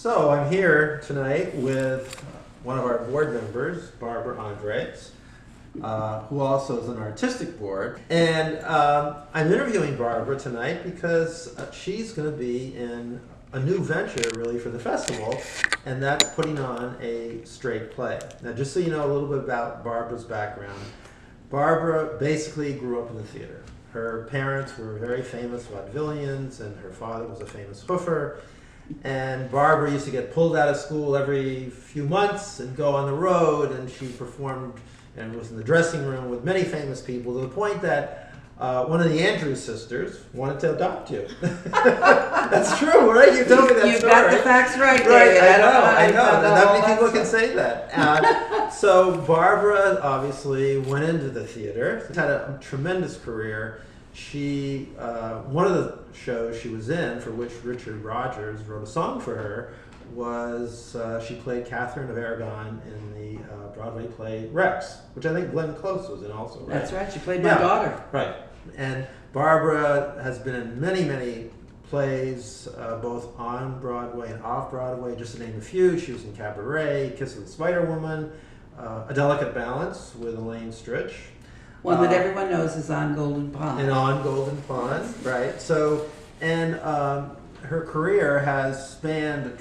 So I'm here tonight with one of our board members, Barbara Andres, who also is an artistic board. And I'm interviewing Barbara tonight because she's going to be in a new venture really for the festival, and that's putting on a straight play. Now just so you know a little bit about Barbara's background, Barbara basically grew up in the theater. Her parents were very famous vaudevillians, and her father was a famous hoofer. And Barbara used to get pulled out of school every few months and go on the road, and she performed and was in the dressing room with many famous people, to the point that one of the Andrews sisters wanted to adopt you. That's true, right? You told me that You've story. got the facts right, Right, David. I know. Not many people stuff. can say that. So Barbara obviously went into the theater, had a tremendous career. She, one of the shows she was in, for which Richard Rodgers wrote a song for her, was she played Catherine of Aragon in the Broadway play Rex, which I think Glenn Close was in also, right? That's right. She played my daughter. Right. And Barbara has been in many, many plays, both on Broadway and off Broadway. Just to name a few, she was in Cabaret, Kiss of the Spider Woman, A Delicate Balance with Elaine Stritch. One that everyone knows is On Golden Pond. And On Golden Pond, right. So, and her career has spanned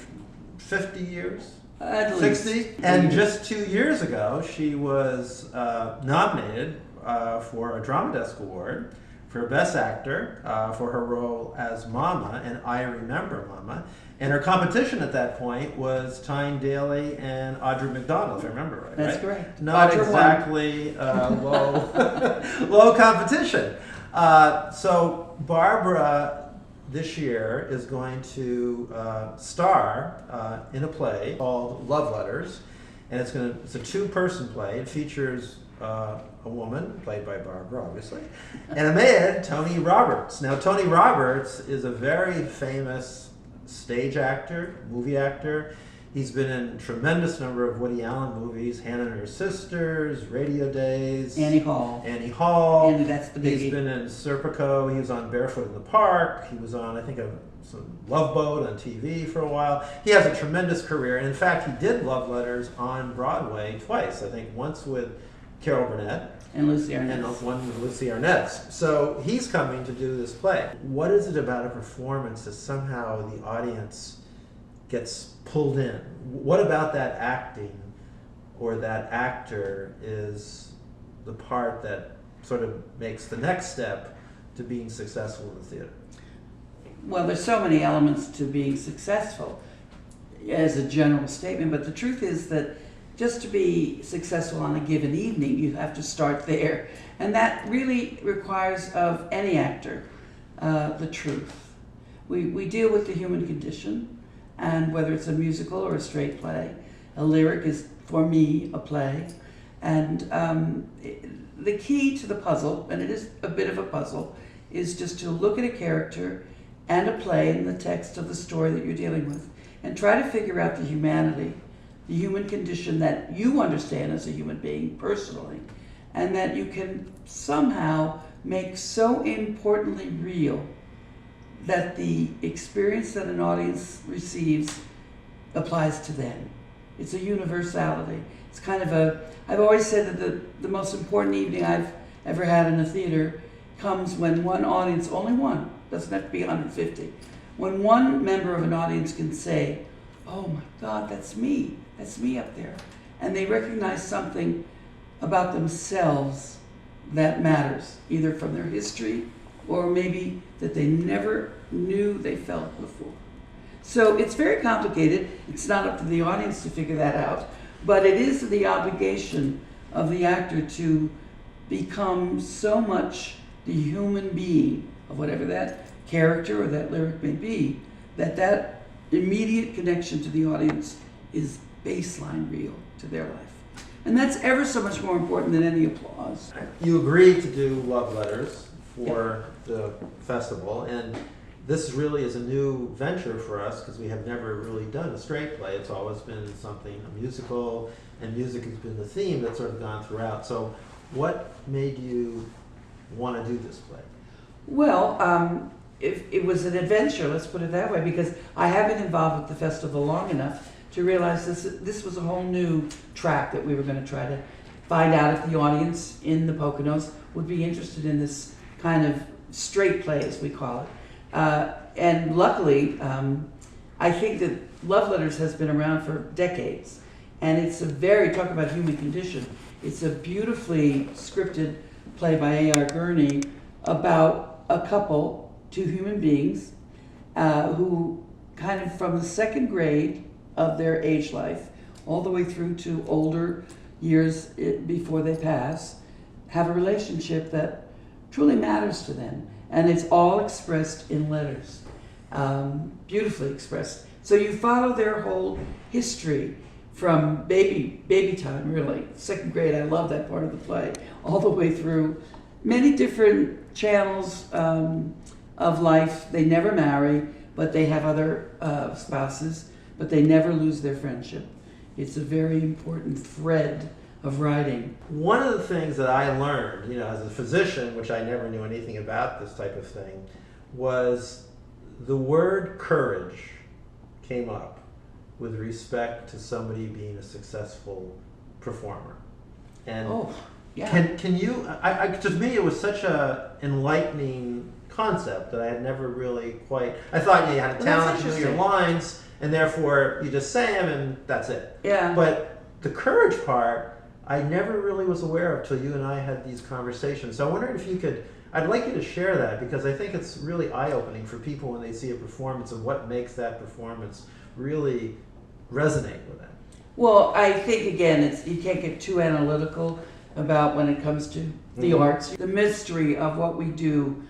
50 years? At 60? least. And just 2 years ago, she was nominated for a Drama Desk Award for Best Actor for her role as Mama in I Remember Mama. And her competition at that point was Tyne Daly and Audra McDonald, if I remember right. That's correct. Not Audra exactly low competition. So Barbara this year is going to star in a play called Love Letters, and it's a two-person play. It features a woman, played by Barbara, obviously, and a man, Tony Roberts. Now, Tony Roberts is a very famous stage actor, movie actor. He's been in a tremendous number of Woody Allen movies, Hannah and Her Sisters, Radio Days, Annie Hall. Annie, that's the biggie. He's been in Serpico. He was on Barefoot in the Park. He was on, I think, some Love Boat on TV for a while. He has a tremendous career, and in fact, he did Love Letters on Broadway twice. I think once with Carol Burnett And Lucy Arnett. and one with Lucy Arnett. So he's coming to do this play. What is it about a performance that somehow the audience gets pulled in? What about that acting or that actor is the part that sort of makes the next step to being successful in the theater? Well, there's so many elements to being successful as a general statement, but the truth is that just to be successful on a given evening, you have to start there. And that really requires of any actor the truth. We deal with the human condition, and whether it's a musical or a straight play, a lyric is, for me, a play. And the key to the puzzle, and it is a bit of a puzzle, is just to look at a character and a play and the text of the story that you're dealing with, and try to figure out the humanity, the human condition that you understand as a human being personally, and that you can somehow make so importantly real that the experience that an audience receives applies to them. It's a universality. It's kind of I've always said that the most important evening I've ever had in a theater comes when one audience, only one, doesn't have to be 150, when one member of an audience can say, "Oh my God, that's me up there." And they recognize something about themselves that matters, either from their history or maybe that they never knew they felt before. So it's very complicated. It's not up to the audience to figure that out, but it is the obligation of the actor to become so much the human being of whatever that character or that lyric may be, that immediate connection to the audience is baseline real to their life. And that's ever so much more important than any applause. You agreed to do Love Letters for the festival, and this really is a new venture for us because we have never really done a straight play. It's always been something, a musical, and music has been the theme that's sort of gone throughout. So what made you want to do this play? Well, it was an adventure, let's put it that way, because I have been involved with the festival long enough to realize this was a whole new track that we were going to try to find out if the audience in the Poconos would be interested in this kind of straight play, as we call it. And luckily, I think that Love Letters has been around for decades. And it's talk about human condition, it's a beautifully scripted play by A.R. Gurney about a couple, two human beings, who kind of from the second grade of their age life all the way through to older years before they pass, have a relationship that truly matters to them. And it's all expressed in letters, beautifully expressed. So you follow their whole history from baby time, really. Second grade, I love that part of the play, all the way through many different channels of life. They never marry, but they have other spouses, but they never lose their friendship. It's a very important thread of writing. One of the things that I learned, as a physician, which I never knew anything about this type of thing, was the word courage came up with respect to somebody being a successful performer. And can you, to me it was such a enlightening concept that I had never really quite, I thought you had a talent, you knew your lines, and therefore you just say them and that's it. Yeah. But the courage part, I never really was aware of till you and I had these conversations. So I wondered if you could, I'd like you to share that, because I think it's really eye-opening for people when they see a performance and what makes that performance really resonate with them. Well, I think, again, you can't get too analytical about when it comes to the arts. The mystery of what we do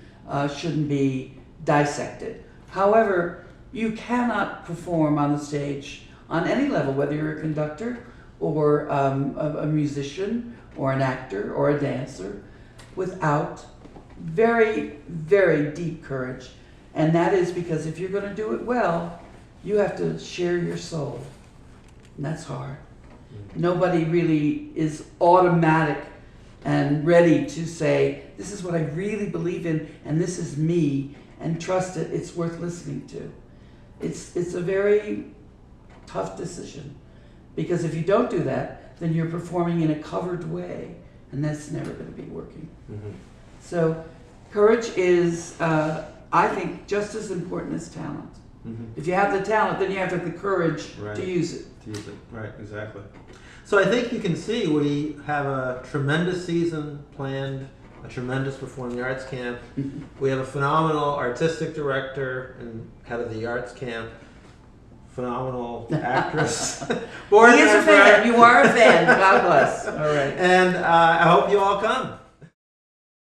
shouldn't be dissected. However, you cannot perform on the stage on any level, whether you're a conductor or a musician or an actor or a dancer, without very, very deep courage. And that is because if you're going to do it well, you have to share your soul. And that's hard. Nobody really is automatic and ready to say, this is what I really believe in, and this is me, and trust it, it's worth listening to. It's a very tough decision, because if you don't do that, then you're performing in a covered way, and that's never going to be working. Mm-hmm. So courage is, I think, just as important as talent. Mm-hmm. If you have the talent, then you have to have the courage to use it. To use it, right, exactly. So I think you can see we have a tremendous season planned, a tremendous performing arts camp. Mm-hmm. We have a phenomenal artistic director and head of the arts camp, phenomenal actress. He is a fan. You are a fan. God bless. All right. And I hope you all come.